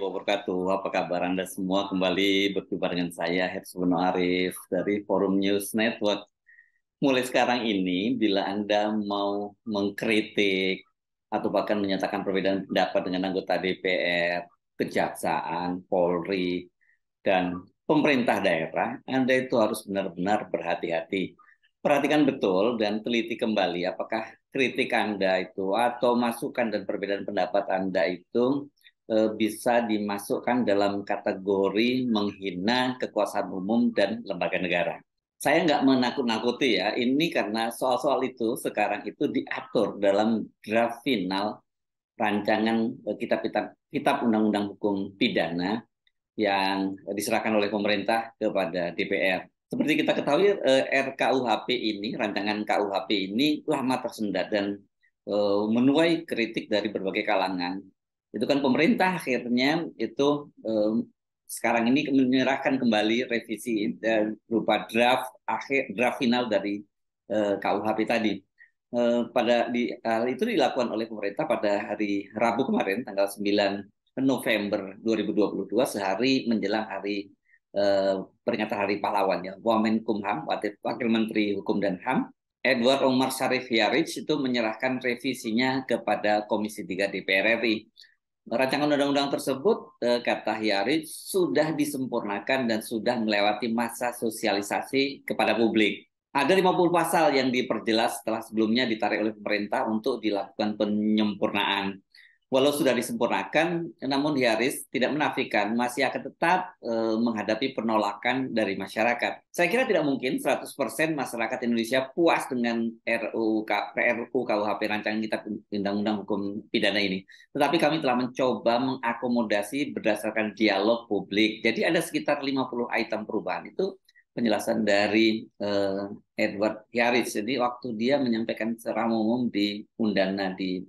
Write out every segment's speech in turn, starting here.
wabarakatuh. Apa kabar Anda semua? Kembali berjumpa dengan saya, Hersbono Arif, dari Forum News Network. Mulai sekarang ini, bila Anda mau mengkritik atau bahkan menyatakan perbedaan pendapat dengan anggota DPR, Kejaksaan, Polri, dan pemerintah daerah, Anda itu harus benar-benar berhati-hati. Perhatikan betul dan teliti kembali apakah kritik Anda itu atau masukan dan perbedaan pendapat Anda itu bisa dimasukkan dalam kategori menghina kekuasaan umum dan lembaga negara. Saya nggak menakut-nakuti ya, ini karena soal-soal itu sekarang itu diatur dalam draft final rancangan kitab Undang-Undang Hukum Pidana yang diserahkan oleh pemerintah kepada DPR. Seperti kita ketahui, RKUHP ini, rancangan KUHP ini lama tersendat dan menuai kritik dari berbagai kalangan. Itu kan pemerintah akhirnya itu sekarang ini menyerahkan kembali revisi berupa draft final dari KUHP tadi. Hal itu dilakukan oleh pemerintah pada hari Rabu kemarin, tanggal 9 November 2022, sehari menjelang hari peringatan Hari Pahlawan ya. Wamenkumham, Wakil Menteri Hukum dan HAM, Edward Omar Syarif Hiaric itu menyerahkan revisinya kepada Komisi 3 DPR RI. Rancangan undang-undang tersebut, kata Hiaric, sudah disempurnakan dan sudah melewati masa sosialisasi kepada publik. Ada 50 pasal yang diperjelas setelah sebelumnya ditarik oleh pemerintah untuk dilakukan penyempurnaan. Walau sudah disempurnakan, namun Hiaric tidak menafikan masih akan tetap menghadapi penolakan dari masyarakat. Saya kira tidak mungkin 100% masyarakat Indonesia puas dengan RUU KUHP rancangan kitab Undang-Undang Hukum Pidana ini. Tetapi kami telah mencoba mengakomodasi berdasarkan dialog publik. Jadi ada sekitar 50 item perubahan. Itu penjelasan dari Edward Hiaric. Jadi waktu dia menyampaikan secara umum di Undana di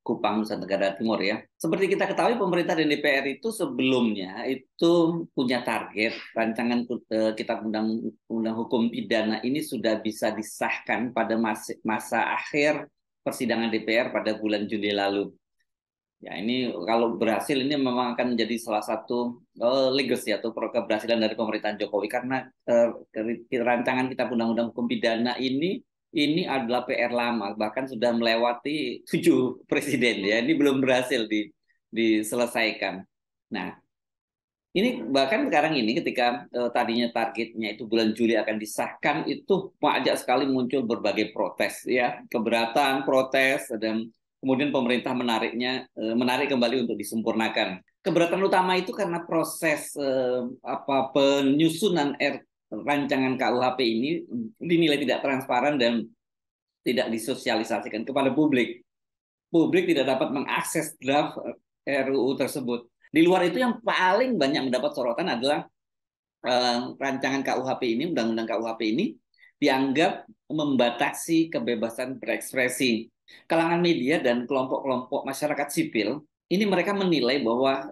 Kupang, Nusa Tenggara Timur ya. Seperti kita ketahui, pemerintah dan DPR itu sebelumnya itu punya target rancangan kitab undang hukum pidana ini sudah bisa disahkan pada masa akhir persidangan DPR pada bulan Juli lalu. Ya, ini kalau berhasil ini memang akan menjadi salah satu legacy atau keberhasilan dari pemerintahan Jokowi, karena rancangan kitab undang-undang hukum pidana ini adalah PR lama, bahkan sudah melewati 7 presiden ya. Ini belum berhasil diselesaikan. Nah, ini bahkan sekarang ini ketika tadinya targetnya itu bulan Juli akan disahkan, itu banyak sekali muncul berbagai protes ya, keberatan, protes, dan kemudian pemerintah menarik kembali untuk disempurnakan. Keberatan utama itu karena proses penyusunan rancangan KUHP ini dinilai tidak transparan dan tidak disosialisasikan kepada publik. Publik tidak dapat mengakses draft RUU tersebut. Di luar itu yang paling banyak mendapat sorotan adalah rancangan KUHP ini, Undang-Undang KUHP ini dianggap membatasi kebebasan berekspresi. Kalangan media dan kelompok-kelompok masyarakat sipil ini mereka menilai bahwa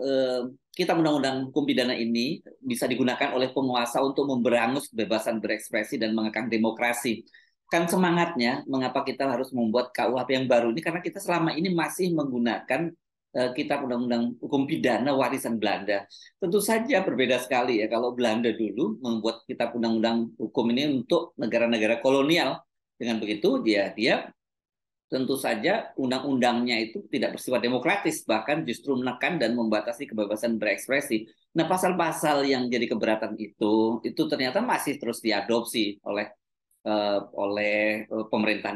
kitab Undang-Undang Hukum Pidana ini bisa digunakan oleh penguasa untuk memberangus kebebasan berekspresi dan mengekang demokrasi. Kan semangatnya mengapa kita harus membuat KUHP yang baru ini, karena kita selama ini masih menggunakan kitab Undang-Undang Hukum Pidana warisan Belanda. Tentu saja berbeda sekali ya kalau Belanda dulu membuat kitab Undang-Undang Hukum ini untuk negara-negara kolonial. Dengan begitu dia tentu saja undang-undangnya itu tidak bersifat demokratis, bahkan justru menekan dan membatasi kebebasan berekspresi. Nah, pasal-pasal yang jadi keberatan itu ternyata masih terus diadopsi oleh pemerintah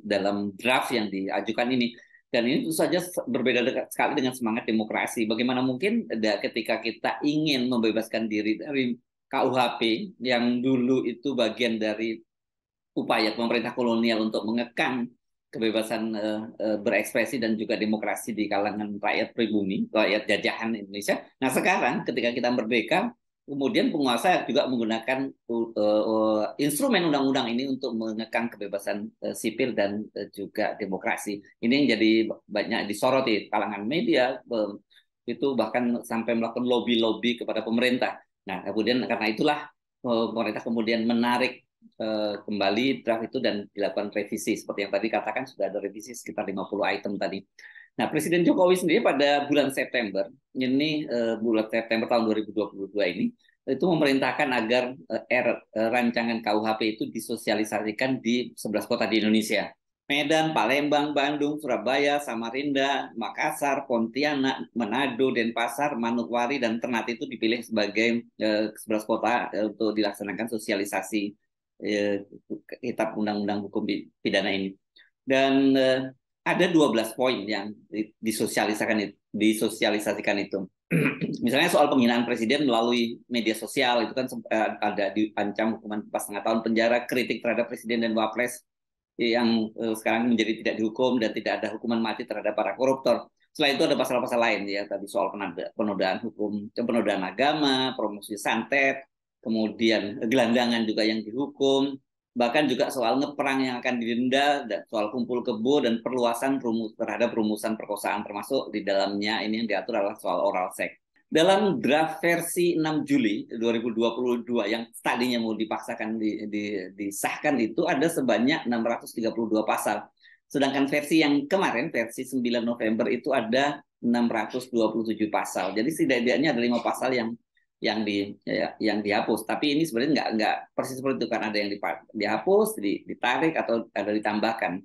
dalam draft yang diajukan ini. Dan ini tentu saja berbeda sekali dengan semangat demokrasi. Bagaimana mungkin ketika kita ingin membebaskan diri dari KUHP yang dulu itu bagian dari upaya pemerintah kolonial untuk mengekang kebebasan berekspresi dan juga demokrasi di kalangan rakyat pribumi, rakyat jajahan Indonesia. Nah, sekarang ketika kita merdeka, kemudian penguasa juga menggunakan instrumen undang-undang ini untuk mengekang kebebasan sipil dan juga demokrasi. Ini yang jadi banyak disoroti kalangan media, itu bahkan sampai melakukan lobby-lobby kepada pemerintah. Nah, kemudian karena itulah pemerintah kemudian menarik kembali draft itu dan dilakukan revisi. Seperti yang tadi katakan, sudah ada revisi sekitar 50 item tadi. Nah, Presiden Jokowi sendiri pada bulan September, ini bulan September tahun 2022 ini, itu memerintahkan agar rancangan KUHP itu disosialisasikan di 11 kota di Indonesia. Medan, Palembang, Bandung, Surabaya, Samarinda, Makassar, Pontianak, Manado, Denpasar, Manokwari, dan Ternate itu dipilih sebagai 11 kota untuk dilaksanakan sosialisasi kitab undang-undang hukum pidana ini. Dan ada 12 poin yang disosialisasikan itu. Misalnya soal penghinaan presiden melalui media sosial itu kan ada diancam hukuman 4,5 tahun penjara, kritik terhadap presiden dan wapres yang sekarang menjadi tidak dihukum dan tidak ada hukuman mati terhadap para koruptor. Selain itu ada pasal-pasal lain ya, tadi soal penodaan hukum, penodaan agama, promosi santet, kemudian gelandangan juga yang dihukum, bahkan juga soal ngeperang yang akan didenda, soal kumpul kebo dan perluasan terhadap rumusan perkosaan, termasuk di dalamnya ini yang diatur adalah soal oral seks. Dalam draft versi 6 Juli 2022 yang tadinya mau dipaksakan disahkan itu ada sebanyak 632 pasal. Sedangkan versi yang kemarin, versi 9 November itu ada 627 pasal. Jadi setidaknya ada 5 pasal yang dihapus. Tapi ini sebenarnya nggak persis seperti itu, kan ada yang dihapus, ditarik atau ada ditambahkan.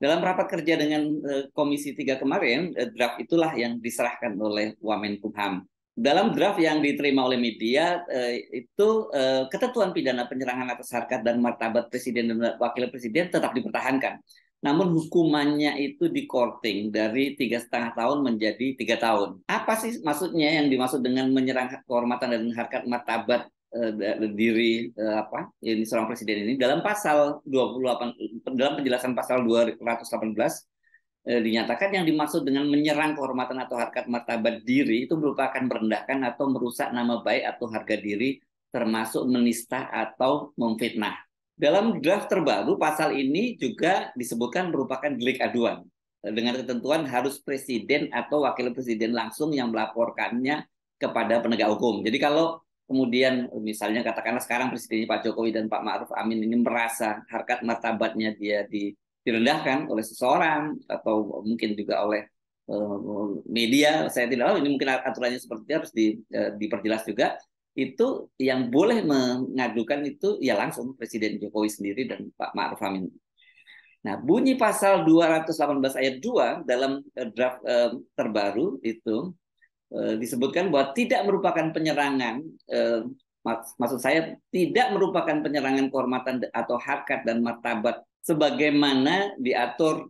Dalam rapat kerja dengan Komisi 3 kemarin, draft itulah yang diserahkan oleh Wamenkumham. Dalam draft yang diterima oleh media itu ketentuan pidana penyerangan atas harkat dan martabat presiden dan wakil presiden tetap dipertahankan. Namun hukumannya itu dikorting dari 3,5 tahun menjadi 3 tahun. Apa sih maksudnya yang dimaksud dengan menyerang kehormatan dan harkat martabat diri ini seorang presiden ini? Dalam pasal 28, dalam penjelasan pasal 218 dinyatakan yang dimaksud dengan menyerang kehormatan atau harkat martabat diri itu merupakan merendahkan atau merusak nama baik atau harga diri, termasuk menista atau memfitnah. Dalam draft terbaru, pasal ini juga disebutkan merupakan delik aduan dengan ketentuan harus presiden atau wakil presiden langsung yang melaporkannya kepada penegak hukum. Jadi kalau kemudian misalnya katakanlah sekarang presidennya Pak Jokowi dan Pak Ma'ruf Amin ini merasa harkat martabatnya dia direndahkan oleh seseorang atau mungkin juga oleh media, saya tidak tahu ini mungkin aturannya seperti itu, harus diperjelas juga. Itu yang boleh mengadukan itu ya langsung Presiden Jokowi sendiri dan Pak Ma'ruf Amin. Nah, bunyi pasal 218 ayat 2 dalam draft terbaru itu disebutkan bahwa tidak merupakan penyerangan, maksud saya tidak merupakan penyerangan kehormatan atau harkat dan martabat sebagaimana diatur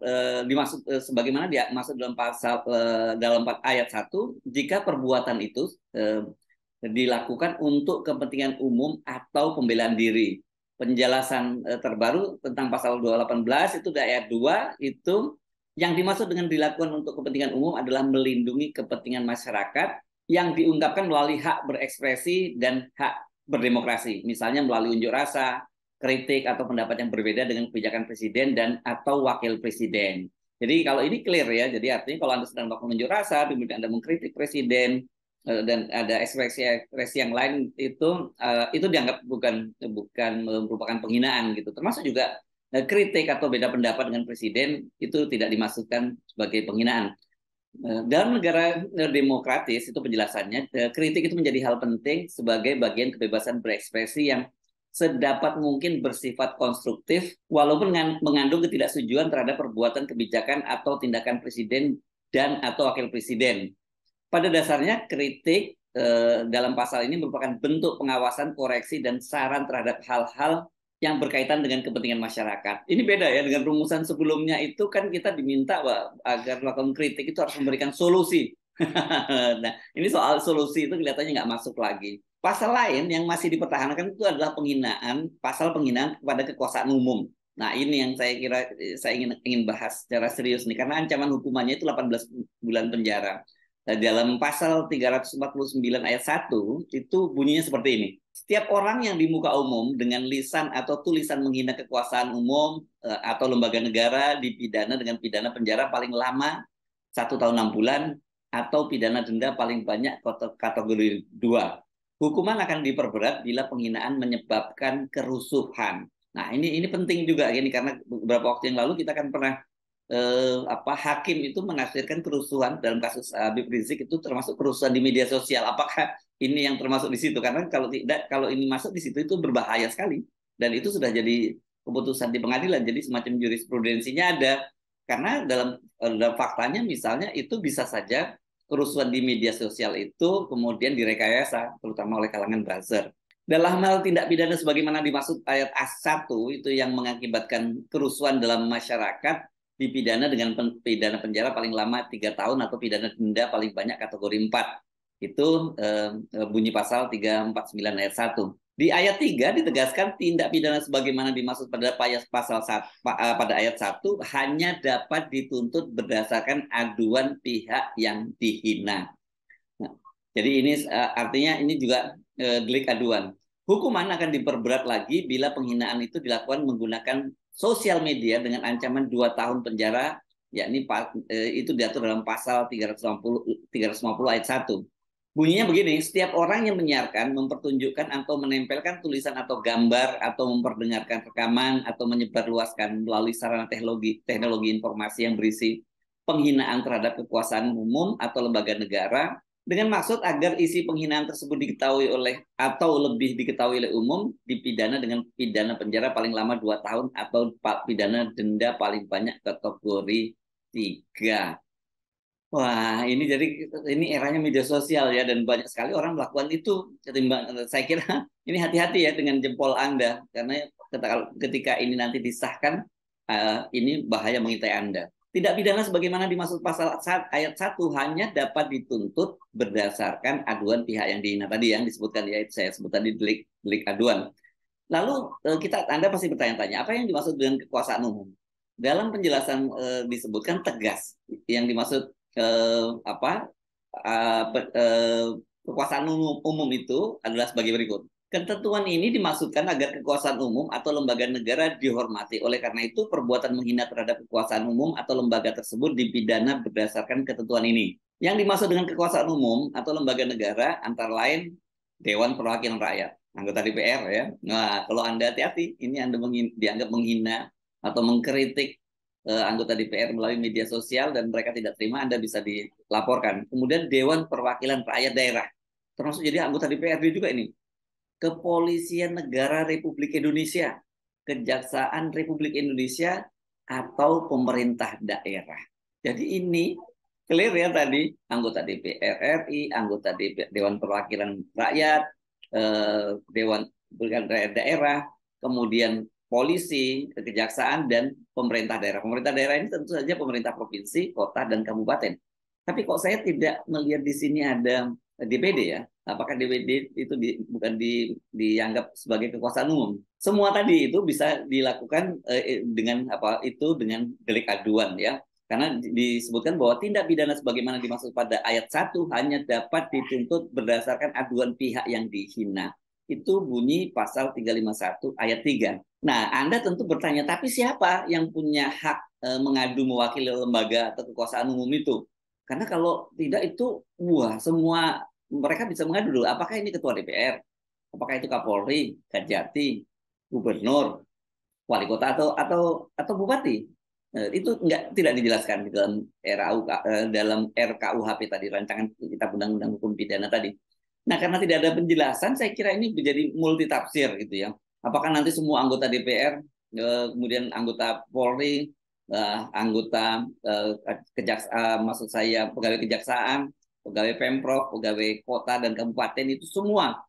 sebagaimana dimaksud dalam pasal dalam ayat 1 jika perbuatan itu dilakukan untuk kepentingan umum atau pembelaan diri. Penjelasan terbaru tentang pasal 218 itu di ayat 2 itu yang dimaksud dengan dilakukan untuk kepentingan umum adalah melindungi kepentingan masyarakat yang diungkapkan melalui hak berekspresi dan hak berdemokrasi, misalnya melalui unjuk rasa, kritik atau pendapat yang berbeda dengan kebijakan presiden dan atau wakil presiden. Jadi kalau ini clear ya, jadi artinya kalau Anda sedang melakukan unjuk rasa, kemudian Anda mengkritik presiden dan ada ekspresi yang lain itu dianggap bukan merupakan penghinaan gitu. Termasuk juga kritik atau beda pendapat dengan presiden itu tidak dimasukkan sebagai penghinaan. Dalam negara demokratis itu penjelasannya, kritik itu menjadi hal penting sebagai bagian kebebasan berekspresi yang sedapat mungkin bersifat konstruktif walaupun mengandung ketidaksetujuan terhadap perbuatan, kebijakan atau tindakan presiden dan atau wakil presiden. Pada dasarnya kritik dalam pasal ini merupakan bentuk pengawasan, koreksi dan saran terhadap hal-hal yang berkaitan dengan kepentingan masyarakat. Ini beda ya dengan rumusan sebelumnya, itu kan kita diminta agar melakukan kritik itu harus memberikan solusi. Nah, ini soal solusi itu kelihatannya nggak masuk lagi. Pasal lain yang masih dipertahankan itu adalah pasal penghinaan kepada kekuasaan umum. Nah, ini yang saya kira saya ingin bahas secara serius nih, karena ancaman hukumannya itu 18 bulan penjara. Nah, dalam pasal 349 ayat 1 itu bunyinya seperti ini. Setiap orang yang di muka umum dengan lisan atau tulisan menghina kekuasaan umum atau lembaga negara dipidana dengan pidana penjara paling lama 1 tahun 6 bulan atau pidana denda paling banyak kategori 2. Hukuman akan diperberat bila penghinaan menyebabkan kerusuhan. Nah, ini penting juga ini karena beberapa waktu yang lalu kita kan pernah hakim itu menafsirkan kerusuhan dalam kasus Habib Rizik itu termasuk kerusuhan di media sosial. Apakah ini yang termasuk di situ? Karena kalau tidak, kalau ini masuk di situ itu berbahaya sekali dan itu sudah jadi keputusan di pengadilan. Jadi semacam jurisprudensinya ada. Karena dalam faktanya misalnya itu bisa saja kerusuhan di media sosial itu kemudian direkayasa terutama oleh kalangan buzzer. Dalam hal tindak pidana sebagaimana dimaksud ayat A1 itu yang mengakibatkan kerusuhan dalam masyarakat dipidana dengan pidana penjara paling lama 3 tahun atau pidana denda paling banyak kategori 4. Itu bunyi pasal 349 ayat 1. Di ayat 3 ditegaskan tindak pidana sebagaimana dimaksud pada pada ayat 1 hanya dapat dituntut berdasarkan aduan pihak yang dihina. Nah, jadi ini artinya ini juga delik aduan. Hukuman akan diperberat lagi bila penghinaan itu dilakukan menggunakan sosial media dengan ancaman 2 tahun penjara, yakni itu diatur dalam pasal 350 ayat 1. Bunyinya begini, setiap orang yang menyiarkan, mempertunjukkan atau menempelkan tulisan atau gambar atau memperdengarkan rekaman atau menyebarluaskan melalui sarana teknologi informasi yang berisi penghinaan terhadap kekuasaan umum atau lembaga negara dengan maksud agar isi penghinaan tersebut diketahui oleh atau lebih diketahui oleh umum, dipidana dengan pidana penjara paling lama 2 tahun atau pidana denda paling banyak kategori 3. Wah, ini jadi ini eranya media sosial ya dan banyak sekali orang melakukan itu. Ketimbang saya kira ini hati-hati ya dengan jempol Anda karena ketika ini nanti disahkan ini bahaya mengintai Anda. Tidak pidana sebagaimana dimaksud pasal ayat 1 hanya dapat dituntut berdasarkan aduan pihak yang dihina tadi yang disebutkan ya saya sebut tadi delik aduan. Lalu Anda pasti bertanya-tanya apa yang dimaksud dengan kekuasaan umum? Dalam penjelasan disebutkan tegas yang dimaksud apa kekuasaan umum itu adalah sebagai berikut. Ketentuan ini dimaksudkan agar kekuasaan umum atau lembaga negara dihormati. Oleh karena itu, perbuatan menghina terhadap kekuasaan umum atau lembaga tersebut dipidana berdasarkan ketentuan ini. Yang dimaksud dengan kekuasaan umum atau lembaga negara antara lain Dewan Perwakilan Rakyat, anggota DPR ya. Nah, kalau Anda hati-hati, ini Anda dianggap menghina atau mengkritik anggota DPR melalui media sosial dan mereka tidak terima, Anda bisa dilaporkan. Kemudian Dewan Perwakilan Rakyat Daerah, termasuk jadi anggota DPRD juga ini. Kepolisian Negara Republik Indonesia, Kejaksaan Republik Indonesia, atau pemerintah daerah. Jadi ini clear ya tadi, anggota DPR RI, anggota Dewan Perwakilan Rakyat, Dewan Perwakilan Rakyat Daerah, kemudian polisi, kejaksaan, dan pemerintah daerah. Pemerintah daerah ini tentu saja pemerintah provinsi, kota, dan kabupaten. Tapi kok saya tidak melihat di sini ada DPD ya? Apakah DPD itu bukan dianggap sebagai kekuasaan umum? Semua tadi itu bisa dilakukan dengan dengan delik aduan ya. Karena disebutkan bahwa tindak pidana sebagaimana dimaksud pada ayat 1 hanya dapat dituntut berdasarkan aduan pihak yang dihina. Itu bunyi pasal 351 ayat 3. Nah, Anda tentu bertanya, tapi siapa yang punya hak mengadu mewakili lembaga atau kekuasaan umum itu? Karena kalau tidak itu, wah semua mereka bisa mengadu dulu. Apakah ini ketua DPR? Apakah itu Kapolri, Kajati, Gubernur, Wali Kota atau Bupati? Itu tidak dijelaskan di dalam dalam RKUHP tadi, rancangan kitab undang-undang hukum pidana tadi. Nah, karena tidak ada penjelasan, saya kira ini menjadi multitafsir gitu ya. Apakah nanti semua anggota DPR, kemudian anggota Polri, anggota maksud saya pegawai kejaksaan, pegawai Pemprov, pegawai kota dan kabupaten itu semua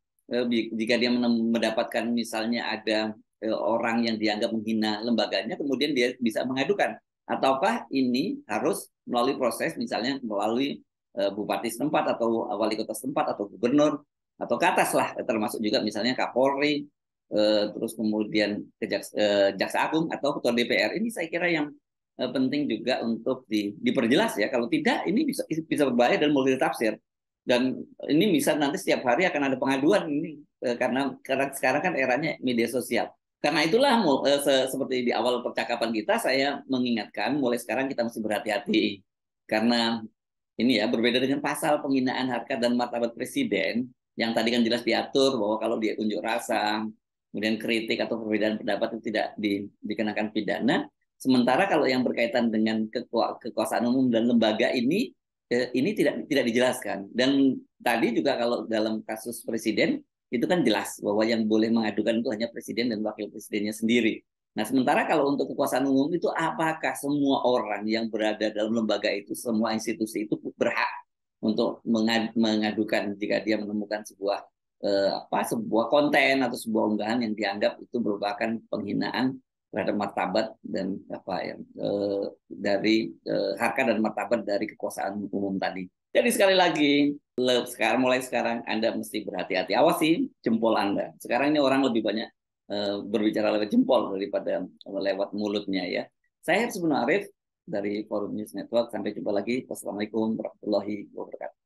jika dia mendapatkan misalnya ada orang yang dianggap menghina lembaganya, kemudian dia bisa mengadukan. Ataukah ini harus melalui proses misalnya melalui bupati setempat atau wali kota setempat atau gubernur atau ke atas lah, termasuk juga misalnya Kapolri, terus kemudian Jaksa Agung atau Ketua DPR. Ini saya kira yang penting juga untuk diperjelas ya. Kalau tidak ini bisa berbahaya dan multitafsir. Dan ini bisa nanti setiap hari akan ada pengaduan ini karena sekarang kan eranya media sosial. Karena itulah seperti di awal percakapan kita saya mengingatkan mulai sekarang kita mesti berhati-hati karena ini ya berbeda dengan pasal penghinaan harkat dan martabat presiden yang tadi kan jelas diatur bahwa kalau dia unjuk rasa, kemudian kritik atau perbedaan pendapat itu tidak dikenakan pidana. Sementara kalau yang berkaitan dengan kekuasaan umum dan lembaga ini tidak dijelaskan. Dan tadi juga kalau dalam kasus presiden itu kan jelas bahwa yang boleh mengadukan itu hanya presiden dan wakil presidennya sendiri. Nah, sementara kalau untuk kekuasaan umum itu apakah semua orang yang berada dalam lembaga itu, semua institusi itu berhak untuk mengadukan jika dia menemukan sebuah konten atau sebuah unggahan yang dianggap itu merupakan penghinaan terhadap martabat dan dari harkat dan martabat dari kekuasaan umum tadi. Jadi sekali lagi, mulai sekarang Anda mesti berhati-hati. Awasi jempol Anda. Sekarang ini orang lebih banyak berbicara lewat jempol daripada lewat mulutnya ya. Saya Hersubun Arif dari Forum News Network. Sampai jumpa lagi. Wassalamualaikum warahmatullahi wabarakatuh.